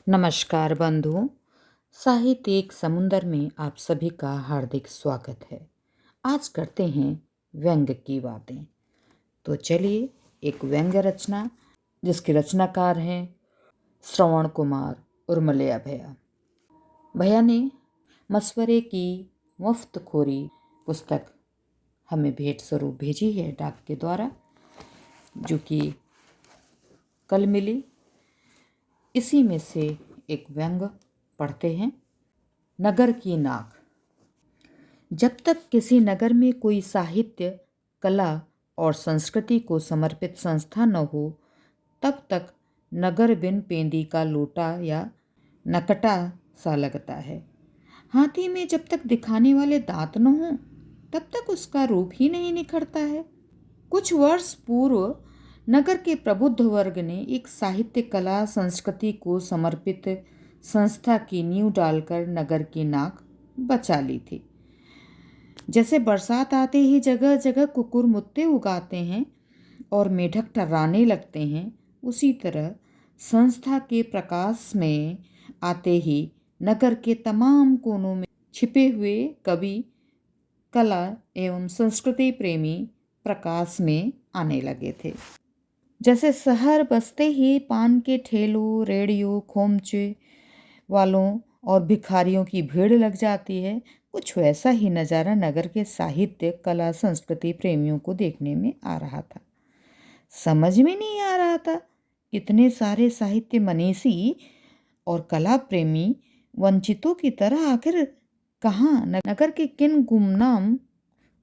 नमस्कार बंधुओं। साहित्य एक समुंदर में आप सभी का हार्दिक स्वागत है। आज करते हैं व्यंग्य की बातें। तो चलिए, एक व्यंग्य रचना जिसके रचनाकार हैं श्रवण कुमार उर्मले भैया। भैया ने मशवरे की मुफ्तखोरी पुस्तक हमें भेंट स्वरूप भेजी है डाक के द्वारा, जो कि कल मिली। इसी में से एक व्यंग्य पढ़ते हैं। नगर की नाक। जब तक किसी नगर में कोई साहित्य, कला और संस्कृति को समर्पित संस्था न हो, तब तक नगर बिन पेंदी का लोटा या नकटा सा लगता है। हाथी में जब तक दिखाने वाले दांत न हों, तब तक उसका रूप ही नहीं निखरता है। कुछ वर्ष पूर्व नगर के प्रबुद्ध वर्ग ने एक साहित्य, कला, संस्कृति को समर्पित संस्था की नींव डालकर नगर की नाक बचा ली थी। जैसे बरसात आते ही जगह जगह कुकुर मुत्ते उगाते हैं और मेढक टर्राने लगते हैं, उसी तरह संस्था के प्रकाश में आते ही नगर के तमाम कोनों में छिपे हुए कवि, कला एवं संस्कृति प्रेमी प्रकाश में आने लगे थे। जैसे शहर बसते ही पान के ठेलों, रेडियो, खोमचे वालों और भिखारियों की भीड़ लग जाती है, कुछ वैसा ही नज़ारा नगर के साहित्य, कला, संस्कृति प्रेमियों को देखने में आ रहा था। समझ में नहीं आ रहा था कितने सारे साहित्य मनीषी और कला प्रेमी वंचितों की तरह आखिर कहाँ नगर के किन गुमनाम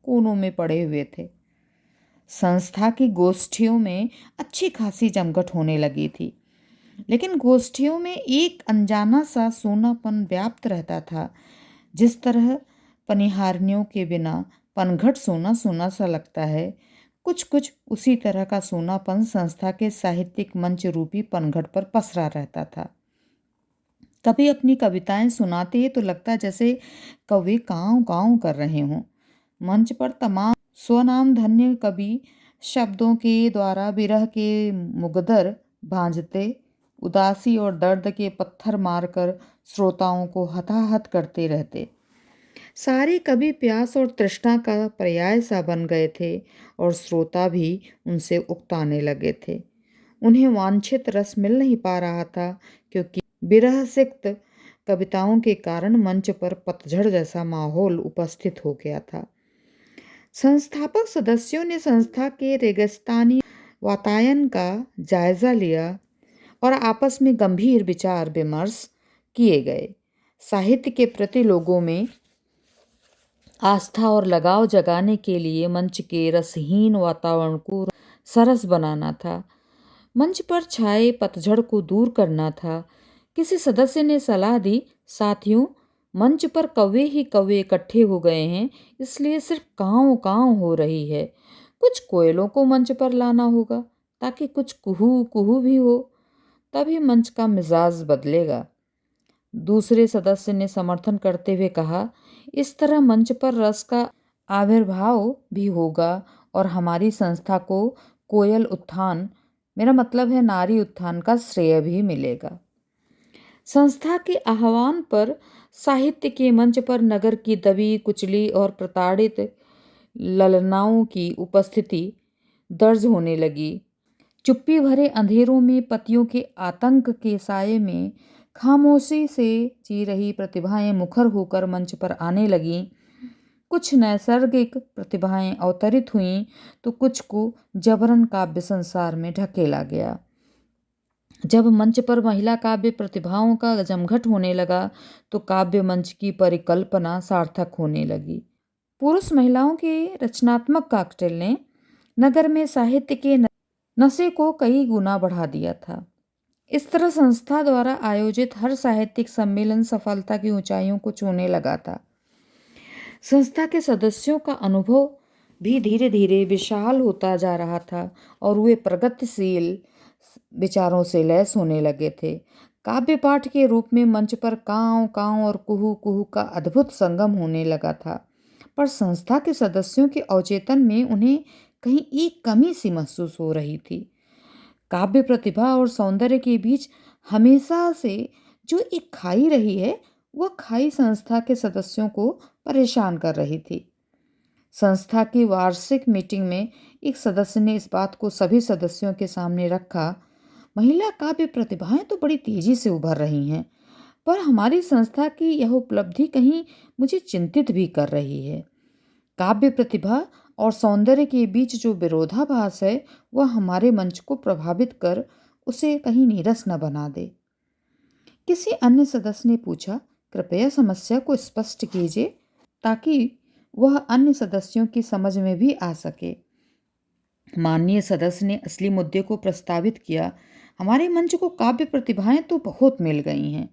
कोनों में पड़े हुए थे। संस्था की गोष्ठियों में अच्छी खासी जमघट होने लगी थी, लेकिन गोष्ठियों में एक अनजाना सा सोनापन व्याप्त रहता था। जिस तरह पनिहारनियों के बिना पनघट सोना सोना सा लगता है, कुछ कुछ उसी तरह का सोनापन संस्था के साहित्यिक मंच रूपी पनघट पर पसरा रहता था। कभी अपनी कविताएं सुनाते ही तो लगता जैसे कवि काँव काँव कर रहे हों। मंच पर तमाम स्वनाम धन्य कवि शब्दों के द्वारा विरह के मुगदर भांजते, उदासी और दर्द के पत्थर मारकर श्रोताओं को हताहत करते रहते। सारे कवि प्यास और तृष्णा का पर्याय सा बन गए थे और श्रोता भी उनसे उकताने लगे थे। उन्हें वांछित रस मिल नहीं पा रहा था, क्योंकि विरह सिक्त कविताओं के कारण मंच पर पतझड़ जैसा माहौल उपस्थित हो गया था। संस्थापक सदस्यों ने संस्था के रेगिस्तानी वातायन का जायजा लिया और आपस में गंभीर विचार विमर्श किए गए। साहित्य के प्रति लोगों में आस्था और लगाव जगाने के लिए मंच के रसहीन वातावरण को सरस बनाना था। मंच पर छाए पतझड़ को दूर करना था। किसी सदस्य ने सलाह दी, साथियों, मंच पर कौवे ही कौवे इकट्ठे हो गए हैं, इसलिए सिर्फ काँव काँव हो रही है। कुछ कोयलों को मंच पर लाना होगा ताकि कुछ कुहू कुहू भी हो, तभी मंच का मिजाज बदलेगा। दूसरे सदस्य ने समर्थन करते हुए कहा, इस तरह मंच पर रस का आविर्भाव भी होगा और हमारी संस्था को कोयल उत्थान, मेरा मतलब है नारी उत्थान, का श्रेय भी मिलेगा। संस्था के आह्वान पर साहित्य के मंच पर नगर की दबी कुचली और प्रताड़ित ललनाओं की उपस्थिति दर्ज होने लगी। चुप्पी भरे अंधेरों में पतियों के आतंक के साये में खामोशी से जी रही प्रतिभाएं मुखर होकर मंच पर आने लगीं। कुछ नैसर्गिक प्रतिभाएं अवतरित हुईं तो कुछ को जबरन काव्य संसार में ढकेला गया। जब मंच पर महिला काव्य प्रतिभाओं का जमघट होने लगा तो काव्य मंच की परिकल्पना सार्थक होने लगी। पुरुष महिलाओं के रचनात्मक कॉकटेल ने नगर में साहित्य के नशे को कई गुना बढ़ा दिया था। इस तरह संस्था द्वारा आयोजित हर साहित्यिक सम्मेलन सफलता की ऊंचाइयों को छूने लगा था। संस्था के सदस्यों का अनुभव भी धीरे धीरे विशाल होता जा रहा था और वे प्रगतिशील विचारों से लैस होने लगे थे। काव्य पाठ के रूप में मंच पर काँव काँव और कुहू कुहू का अद्भुत संगम होने लगा था, पर संस्था के सदस्यों के अवचेतन में उन्हें कहीं एक कमी सी महसूस हो रही थी। काव्य प्रतिभा और सौंदर्य के बीच हमेशा से जो एक खाई रही है, वह खाई संस्था के सदस्यों को परेशान कर रही थी। संस्था की वार्षिक मीटिंग में एक सदस्य ने इस बात को सभी सदस्यों के सामने रखा। महिला काव्य प्रतिभाएं तो बड़ी तेजी से उभर रही हैं, पर हमारी संस्था की यह उपलब्धि कहीं मुझे चिंतित भी कर रही है। काव्य प्रतिभा और सौंदर्य के बीच जो विरोधाभास है, वह हमारे मंच को प्रभावित कर उसे कहीं नीरस न बना दे। किसी अन्य सदस्य ने पूछा, कृपया समस्या को स्पष्ट कीजिए ताकि वह अन्य सदस्यों की समझ में भी आ सके। माननीय सदस्य ने असली मुद्दे को प्रस्तावित किया। हमारे मंच को काव्य प्रतिभाएं तो बहुत मिल गई हैं,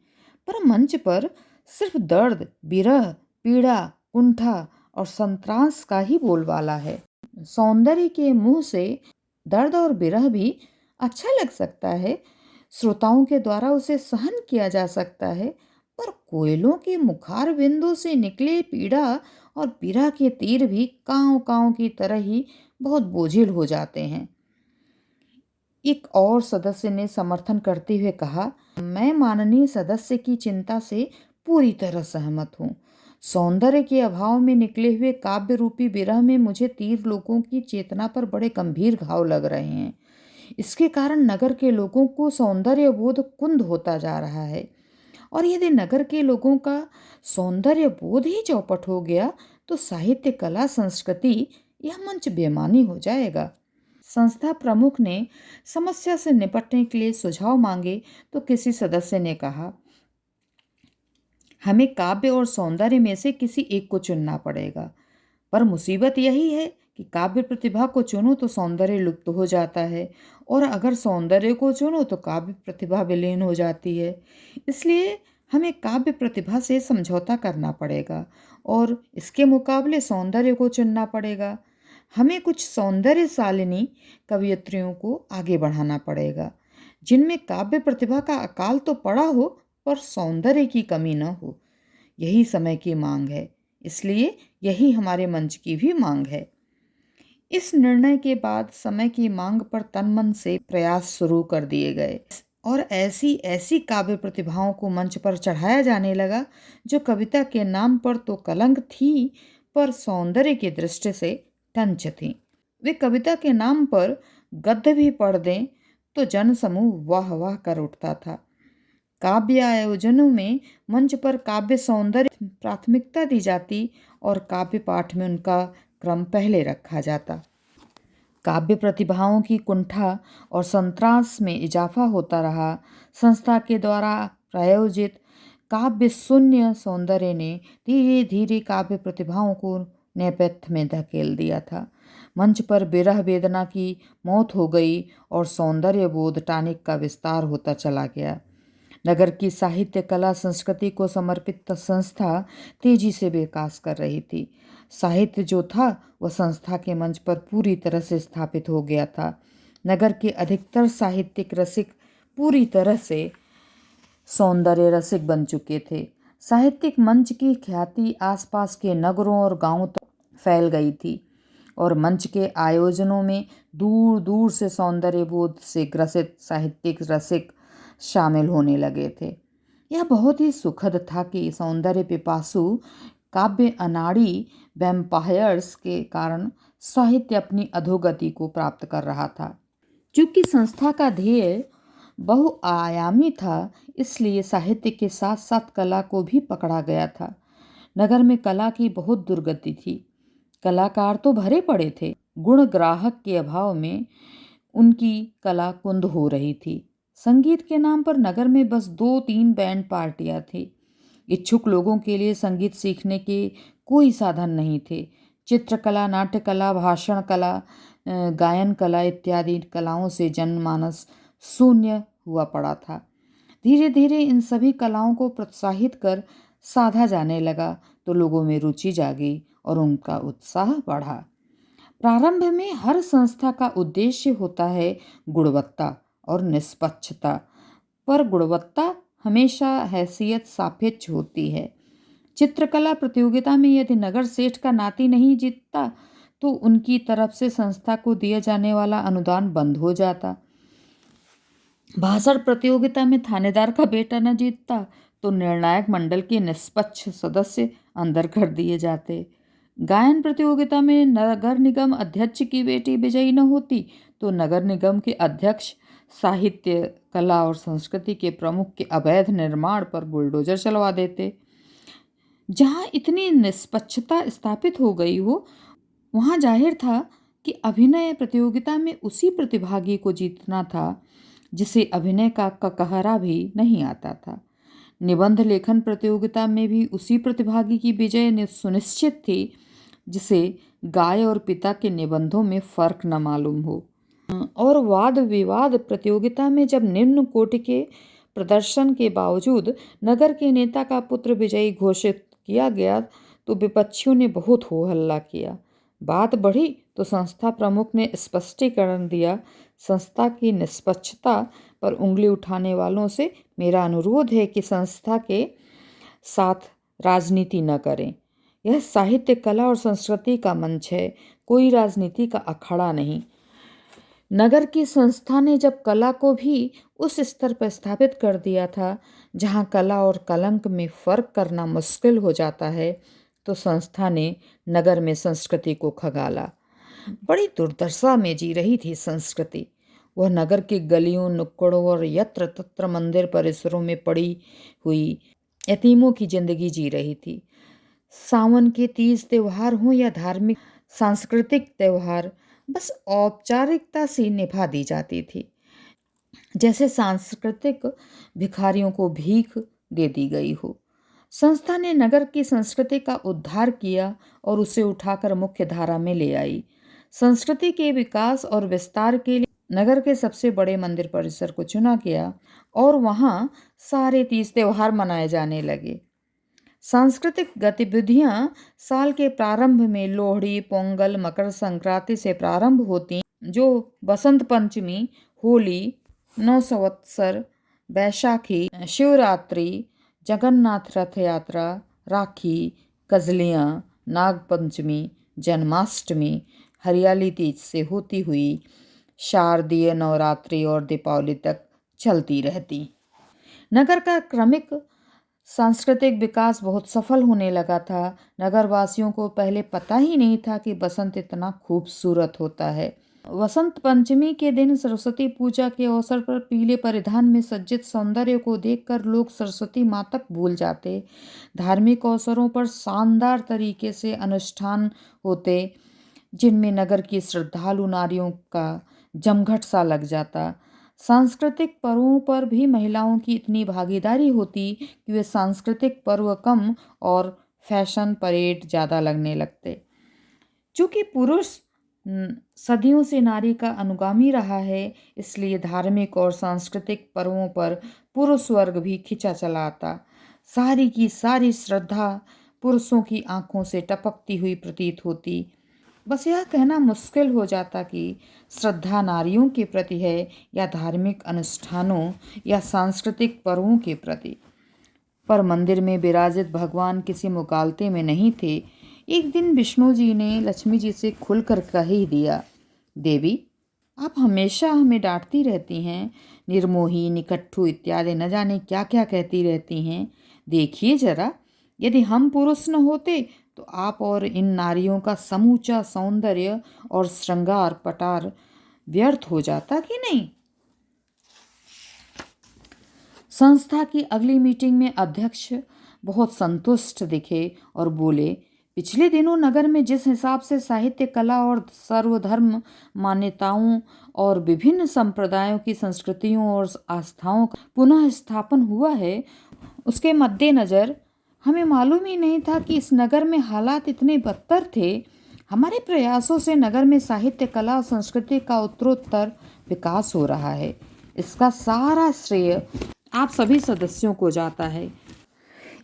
पर मंच पर सिर्फ दर्द, विरह, पीड़ा, कुंठा और संत्रास का ही बोलबाला है। सौंदर्य के मुंह से दर्द और विरह भी अच्छा लग सकता है, श्रोताओं के द्वारा उसे सहन किया जा सकता है, पर कोयलों के मुखार बिंदु से निकले पीड़ा और विरह के तीर भी कांव कांव की तरह ही बहुत बोझिल हो जाते हैं। एक और सदस्य ने समर्थन करते हुए कहा, मैं माननीय सदस्य की चिंता से पूरी तरह सहमत हूँ। सौंदर्य के अभाव में निकले हुए काव्य रूपी विरह में मुझे तीर लोगों की चेतना पर बड़े गंभीर घाव लग रहे हैं। इसके कारण नगर के लोगों को सौंदर्य बोध कुंद होता जा रहा है, और यदि नगर के लोगों का सौंदर्य बोध ही चौपट हो गया तो साहित्य, कला, संस्कृति यह मंच बेमानी हो जाएगा। संस्था प्रमुख ने समस्या से निपटने के लिए सुझाव मांगे तो किसी सदस्य ने कहा, हमें काव्य और सौंदर्य में से किसी एक को चुनना पड़ेगा, पर मुसीबत यही है कि काव्य प्रतिभा को चुनो तो सौंदर्य लुप्त हो जाता है, और अगर सौंदर्य को चुनो तो काव्य प्रतिभा विलीन हो जाती है। इसलिए हमें काव्य प्रतिभा से समझौता करना पड़ेगा और इसके मुकाबले सौंदर्य को चुनना पड़ेगा। हमें कुछ सौंदर्यशालिनी कवयित्रियों को आगे बढ़ाना पड़ेगा, जिनमें काव्य प्रतिभा का अकाल तो पड़ा हो पर सौंदर्य की कमी न हो। यही समय की मांग है, इसलिए यही हमारे मंच की भी मांग है। इस निर्णय के बाद समय की मांग पर तन मन से प्रयास शुरू कर दिए गए और ऐसी ऐसी काव्य प्रतिभाओं को मंच पर चढ़ाया जाने लगा जो कविता के नाम पर तो कलंक थी, पर सौंदर्य की दृष्टि से टंच थी। वे कविता के नाम पर गद्य भी पढ़ दें तो जनसमूह वाह वाह कर उठता था। काव्य आयोजनों में मंच पर काव्य सौंदर्य प्राथमिकता दी जाती और काव्य पाठ में उनका क्रम पहले रखा जाता। काव्य प्रतिभाओं की कुंठा और संत्रास में इजाफा होता रहा। संस्था के द्वारा प्रायोजित काव्य शून्य सौंदर्य ने धीरे धीरे काव्य प्रतिभाओं को नेपथ्य में धकेल दिया था। मंच पर विरह वेदना की मौत हो गई और सौंदर्य बोध टानिक का विस्तार होता चला गया। नगर की साहित्य, कला, संस्कृति को समर्पित संस्था तेजी से विकास कर रही थी। साहित्य जो था वह संस्था के मंच पर पूरी तरह से स्थापित हो गया था। नगर के अधिकतर साहित्यिक रसिक पूरी तरह से सौंदर्य रसिक बन चुके थे। साहित्यिक मंच की ख्याति आसपास के नगरों और गांवों तक फैल गई थी और मंच के आयोजनों में दूर दूर से सौंदर्य बोध से ग्रसित साहित्यिक रसिक शामिल होने लगे थे। यह बहुत ही सुखद था कि सौंदर्य पिपासु काव्य अनाड़ी वैम्पायर्स के कारण साहित्य अपनी अधोगति को प्राप्त कर रहा था। क्योंकि संस्था का ध्येय बहुआयामी था, इसलिए साहित्य के साथ साथ कला को भी पकड़ा गया था। नगर में कला की बहुत दुर्गति थी। कलाकार तो भरे पड़े थे, गुण ग्राहक के अभाव में उनकी कला कुंद हो रही थी। संगीत के नाम पर नगर में बस 2-3 बैंड पार्टियां थी। इच्छुक लोगों के लिए संगीत सीखने के कोई साधन नहीं थे। चित्रकला, नाट्य कला, भाषण कला, गायन कला इत्यादि कलाओं से जनमानस शून्य हुआ पड़ा था। धीरे धीरे इन सभी कलाओं को प्रोत्साहित कर साधा जाने लगा तो लोगों में रुचि जागी और उनका उत्साह बढ़ा। प्रारंभ में हर संस्था का उद्देश्य होता है गुणवत्ता और निष्पक्षता, पर गुणवत्ता हमेशा हैसियत सापेक्ष होती है। चित्रकला प्रतियोगिता में यदि नगर सेठ का नाती नहीं जीतता तो उनकी तरफ से संस्था को दिया जाने वाला अनुदान बंद हो जाता। भाषण प्रतियोगिता में थानेदार का बेटा न जीतता तो निर्णायक मंडल के निष्पक्ष सदस्य अंदर कर दिए जाते। गायन प्रतियोगिता में नगर निगम अध्यक्ष की बेटी विजयी न होती तो नगर निगम के अध्यक्ष साहित्य, कला और संस्कृति के प्रमुख के अवैध निर्माण पर बुलडोजर चलवा देते। जहां इतनी निष्पक्षता स्थापित हो गई हो, वहां जाहिर था कि अभिनय प्रतियोगिता में उसी प्रतिभागी को जीतना था जिसे अभिनय का ककहरा भी नहीं आता था। निबंध लेखन प्रतियोगिता में भी उसी प्रतिभागी की विजय सुनिश्चित थी जिसे गाय और पिता के निबंधों में फर्क न मालूम हो। और वाद विवाद प्रतियोगिता में जब निम्न कोटि के प्रदर्शन के बावजूद नगर के नेता का पुत्र विजयी घोषित किया गया तो विपक्षियों ने बहुत हो हल्ला किया। बात बढ़ी तो संस्था प्रमुख ने स्पष्टीकरण दिया, संस्था की निष्पक्षता पर उंगली उठाने वालों से मेरा अनुरोध है कि संस्था के साथ राजनीति न करें। यह साहित्य, कला और संस्कृति का मंच है, कोई राजनीति का अखाड़ा नहीं। नगर की संस्था ने जब कला को भी उस स्तर पर स्थापित कर दिया था जहां कला और कलंक में फर्क करना मुश्किल हो जाता है, तो संस्था ने नगर में संस्कृति को खंगाला। बड़ी दुर्दशा में जी रही थी संस्कृति। वह नगर की गलियों, नुक्कड़ों और यत्र तत्र मंदिर परिसरों में पड़ी हुई यतीमों की जिंदगी जी रही थी। सावन के तीज त्योहार हों या धार्मिक सांस्कृतिक त्योहार, बस औपचारिकता से निभा दी जाती थी, जैसे सांस्कृतिक भिखारियों को भीख दे दी गई हो। संस्था ने नगर की संस्कृति का उद्धार किया और उसे उठाकर मुख्य धारा में ले आई। संस्कृति के विकास और विस्तार के लिए नगर के सबसे बड़े मंदिर परिसर को चुना गया और वहां सारे तीज त्योहार मनाए जाने लगे। सांस्कृतिक गतिविधियां साल के प्रारंभ में लोहड़ी, पोंगल, मकर संक्रांति से प्रारंभ होती, जो बसंत पंचमी, होली, नौ संवत्सर, बैसाखी, शिवरात्रि, जगन्नाथ रथ यात्रा, राखी, कजलियाँ, नागपंचमी, जन्माष्टमी, हरियाली तीज से होती हुई शारदीय नवरात्रि और दीपावली तक चलती रहती। नगर का क्रमिक सांस्कृतिक विकास बहुत सफल होने लगा था। नगरवासियों को पहले पता ही नहीं था कि बसंत इतना खूबसूरत होता है। वसंत पंचमी के दिन सरस्वती पूजा के अवसर पर पीले परिधान में सज्जित सौंदर्य को देखकर लोग सरस्वती माँ तक भूल जाते। धार्मिक अवसरों पर शानदार तरीके से अनुष्ठान होते जिनमें नगर की श्रद्धालु नारियों का जमघट सा लग जाता। सांस्कृतिक पर्वों पर भी महिलाओं की इतनी भागीदारी होती कि वे सांस्कृतिक पर्व कम और फैशन परेड ज़्यादा लगने लगते। चूँकि पुरुष सदियों से नारी का अनुगामी रहा है, इसलिए धार्मिक और सांस्कृतिक पर्वों पर पुरुष वर्ग भी खिंचा चला आता। सारी की सारी श्रद्धा पुरुषों की आंखों से टपकती हुई प्रतीत होती। बस यह कहना मुश्किल हो जाता कि श्रद्धा नारियों के प्रति है या धार्मिक अनुष्ठानों या सांस्कृतिक पर्वों के प्रति। पर मंदिर में विराजित भगवान किसी मुगालते में नहीं थे। एक दिन विष्णु जी ने लक्ष्मी जी से खुलकर कह ही दिया, देवी, आप हमेशा हमें डांटती रहती हैं, निर्मोही, निकट्ठू इत्यादि न जाने क्या क्या कहती रहती हैं। देखिए जरा, यदि हम पुरुष न होते तो आप और इन नारियों का समूचा सौंदर्य और श्रृंगार पटार व्यर्थ हो जाता कि नहीं। संस्था की अगली मीटिंग में अध्यक्ष बहुत संतुष्ट दिखे और बोले, पिछले दिनों नगर में जिस हिसाब से साहित्य, कला और सर्वधर्म मान्यताओं और विभिन्न संप्रदायों की संस्कृतियों और आस्थाओं का पुनः स्थापन हुआ है, उसके मद्देनज़र हमें मालूम ही नहीं था कि इस नगर में हालात इतने बदतर थे। हमारे प्रयासों से नगर में साहित्य, कला और संस्कृति का उत्तरोत्तर विकास हो रहा है। इसका सारा श्रेय आप सभी सदस्यों को जाता है।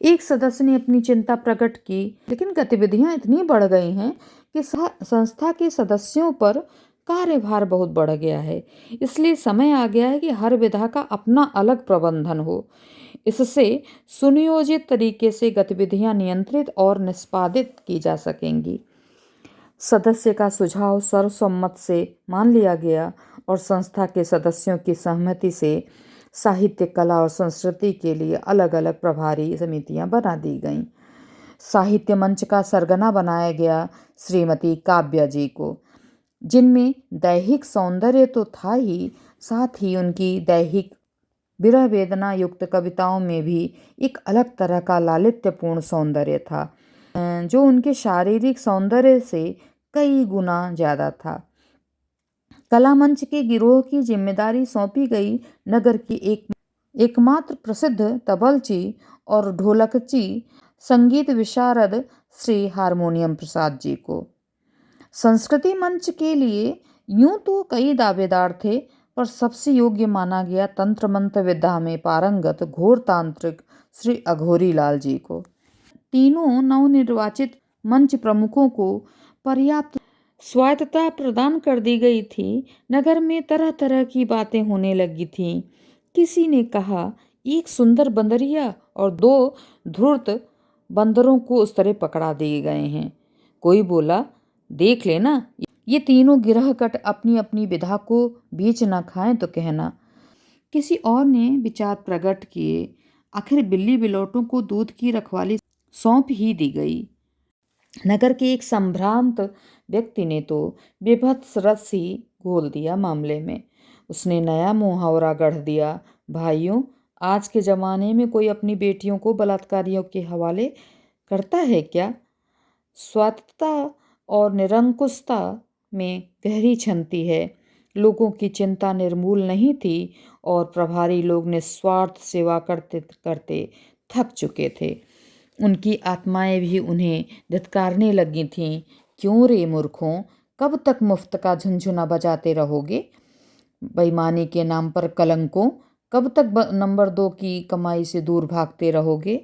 एक सदस्य ने अपनी चिंता प्रकट की, लेकिन गतिविधियां इतनी बढ़ गई हैं कि संस्था के सदस्यों पर कार्यभार बहुत बढ़ गया है। इसलिए समय आ गया है कि हर विधा का अपना अलग प्रबंधन हो। इससे सुनियोजित तरीके से गतिविधियां नियंत्रित और निष्पादित की जा सकेंगी। सदस्य का सुझाव सर्वसम्मत से मान लिया गया और संस्था के सदस्यों की सहमति से साहित्य, कला और संस्कृति के लिए अलग अलग प्रभारी समितियां बना दी गईं। साहित्य मंच का सरगना बनाया गया श्रीमती काव्या जी को, जिनमें दैहिक सौंदर्य तो था ही, साथ ही उनकी दैहिक विरह वेदना युक्त कविताओं में भी एक अलग तरह का लालित्यपूर्ण सौंदर्य था, जो उनके शारीरिक सौंदर्य से कई गुना ज़्यादा था। कला मंच के गिरोह की जिम्मेदारी सौंपी गई नगर की एकमात्र प्रसिद्ध तबलची और ढोलकची संगीत विशारद श्री हारमोनियम प्रसाद जी को। संस्कृति मंच के लिए यूं तो कई दावेदार थे, पर सबसे योग्य माना गया तंत्र मंत्र विद्या में पारंगत घोर तांत्रिक श्री अघोरी लाल जी को। तीनों नवनिर्वाचित मंच प्रमुखों को पर्याप्त स्वायत्तता प्रदान कर दी गई थी। नगर में तरह तरह की बातें होने लगी थीं। किसी ने कहा, एक सुंदर बंदरिया और 2 धूर्त बंदरों को उस तरह पकड़ा दिए गए हैं। कोई बोला, देख लेना, ये तीनों गिरहकट अपनी अपनी विधा को बीच न खाएं तो कहना। किसी और ने विचार प्रकट किए, आखिर बिल्ली बिलौटों को दूध की रखवाली सौंप ही दी गई। नगर के एक संभ्रांत व्यक्ति ने तो बेभत्स रस ही घोल दिया मामले में। उसने नया मुहावरा गढ़ दिया, भाइयों, आज के ज़माने में कोई अपनी बेटियों को बलात्कारियों के हवाले करता है क्या? स्वार्थता और निरंकुशता में गहरी छंती है। लोगों की चिंता निर्मूल नहीं थी और प्रभारी लोग निस्वार्थ सेवा करते करते थक चुके थे। उनकी आत्माएं भी उन्हें धिक्कारने लगी थीं। क्यों रे मूर्खों, कब तक मुफ्त का झुनझुना बजाते रहोगे? बेईमानी के नाम पर कलंकों, कब तक नंबर 2 की कमाई से दूर भागते रहोगे?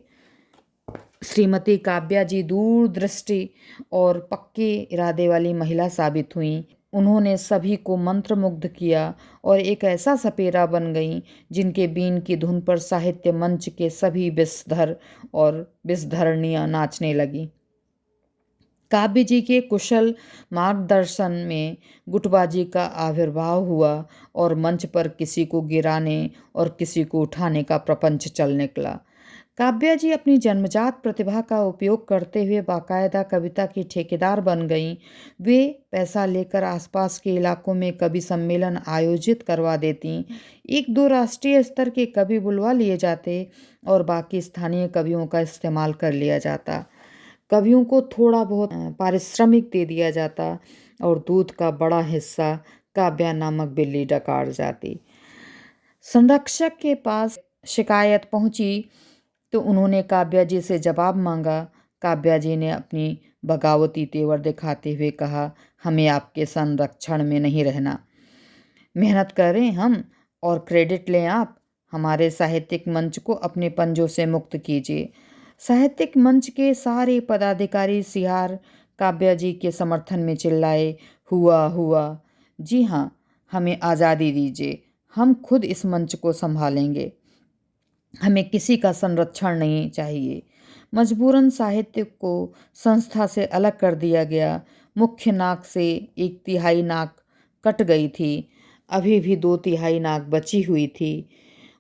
श्रीमती काव्या जी दूरदृष्टि और पक्के इरादे वाली महिला साबित हुईं। उन्होंने सभी को मंत्रमुग्ध किया और एक ऐसा सपेरा बन गईं जिनके बीन की धुन पर साहित्य मंच के सभी विषधर और विषधरणियां नाचने लगीं। काव्य जी के कुशल मार्गदर्शन में गुटबाजी का आविर्भाव हुआ और मंच पर किसी को गिराने और किसी को उठाने का प्रपंच चल निकला। काव्या जी अपनी जन्मजात प्रतिभा का उपयोग करते हुए बाकायदा कविता की ठेकेदार बन गईं। वे पैसा लेकर आसपास के इलाकों में कवि सम्मेलन आयोजित करवा देतीं। 1-2 राष्ट्रीय स्तर के कवि बुलवा लिए जाते और बाकी स्थानीय कवियों का इस्तेमाल कर लिया जाता। कवियों को थोड़ा बहुत पारिश्रमिक दे दिया जाता और दूध का बड़ा हिस्सा काव्या नामक बिल्ली डकार जाती। संरक्षक के पास शिकायत पहुंची तो उन्होंने काव्या जी से जवाब मांगा। काव्या जी ने अपनी बगावती तेवर दिखाते हुए कहा, हमें आपके संरक्षण में नहीं रहना। मेहनत करें हम और क्रेडिट लें आप। हमारे साहित्यिक मंच को अपने पंजों से मुक्त कीजिए। साहित्यिक मंच के सारे पदाधिकारी सिहार काव्या जी के समर्थन में चिल्लाए, हुआ हुआ। जी हाँ, हमें आज़ादी दीजिए, हम खुद इस मंच को संभालेंगे। हमें किसी का संरक्षण नहीं चाहिए। मजबूरन साहित्य को संस्था से अलग कर दिया गया। मुख्य नाक से 1/3 नाक कट गई थी, अभी भी 2/3 नाक बची हुई थी।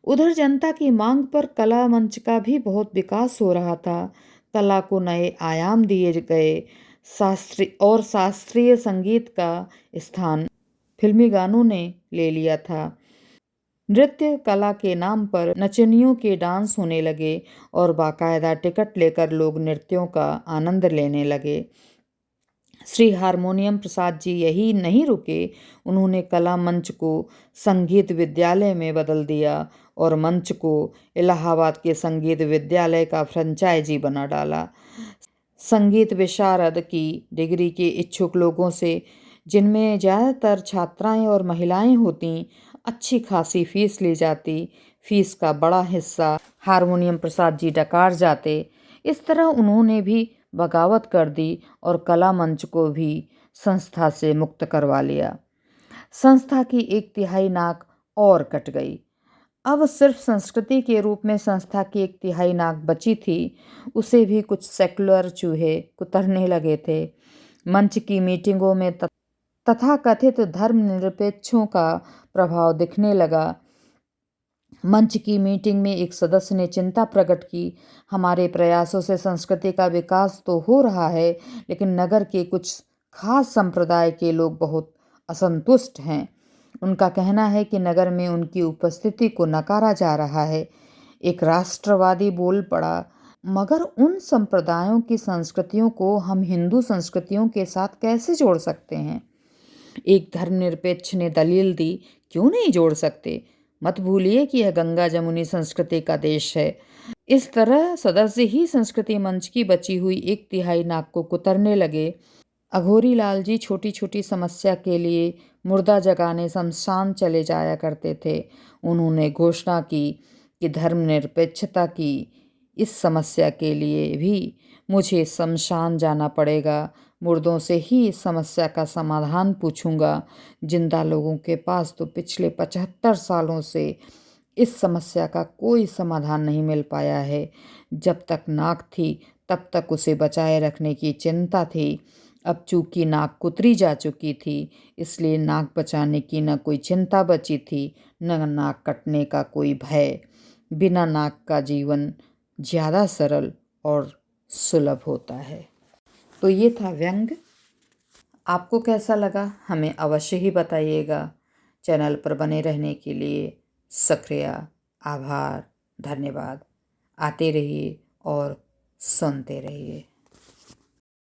उधर जनता की मांग पर कला मंच का भी बहुत विकास हो रहा था। कला को नए आयाम दिए गए। शास्त्रीय संगीत का स्थान फिल्मी गानों ने ले लिया था। नृत्य कला के नाम पर नचनियों के डांस होने लगे और बाकायदा टिकट लेकर लोग नृत्यों का आनंद लेने लगे। श्री हारमोनियम प्रसाद जी यही नहीं रुके, उन्होंने कला मंच को संगीत विद्यालय में बदल दिया और मंच को इलाहाबाद के संगीत विद्यालय का फ्रेंचाइजी बना डाला। संगीत विशारद की डिग्री के इच्छुक लोगों से, जिनमें ज़्यादातर छात्राएं और महिलाएं होतीं, अच्छी खासी फीस ली जाती। फीस का बड़ा हिस्सा हारमोनियम प्रसाद जी डकार जाते। इस तरह उन्होंने भी बगावत कर दी और कला मंच को भी संस्था से मुक्त करवा लिया। संस्था की 1/3 नाक और कट गई। अब सिर्फ संस्कृति के रूप में संस्था की 1/3 नाक बची थी। उसे भी कुछ सेकुलर चूहे कुतरने लगे थे। मंच की मीटिंगों में तथाकथित धर्मनिरपेक्षों का प्रभाव दिखने लगा। मंच की मीटिंग में एक सदस्य ने चिंता प्रकट की, हमारे प्रयासों से संस्कृति का विकास तो हो रहा है, लेकिन नगर के कुछ खास संप्रदाय के लोग बहुत असंतुष्ट हैं। उनका कहना है कि नगर में उनकी उपस्थिति को नकारा जा रहा है। एक राष्ट्रवादी बोल पड़ा, मगर उन संप्रदायों की संस्कृतियों को हम हिंदू संस्कृतियों के साथ कैसे जोड़ सकते हैं? एक धर्मनिरपेक्ष ने दलील दी, क्यों नहीं जोड़ सकते? मत भूलिए कि यह गंगा जमुनी संस्कृति का देश है। इस तरह सदस्य ही संस्कृति मंच की बची हुई 1/3 नाक को कुतरने लगे। अघोरी लाल जी छोटी छोटी समस्या के लिए मुर्दा जगाने शमशान चले जाया करते थे। उन्होंने घोषणा की कि धर्मनिरपेक्षता की इस समस्या के लिए भी मुझे शमशान जाना पड़ेगा। मुर्दों से ही इस समस्या का समाधान पूछूंगा। जिंदा लोगों के पास तो पिछले 75 सालों से इस समस्या का कोई समाधान नहीं मिल पाया है। जब तक नाक थी तब तक उसे बचाए रखने की चिंता थी। अब चूंकि नाक कुतरी जा चुकी थी, इसलिए नाक बचाने की न कोई चिंता बची थी, न नाक कटने का कोई भय। बिना नाक का जीवन ज़्यादा सरल और सुलभ होता है। तो ये था व्यंग। आपको कैसा लगा हमें अवश्य ही बताइएगा। चैनल पर बने रहने के लिए शुक्रिया, आभार, धन्यवाद। आते रहिए और सुनते रहिए।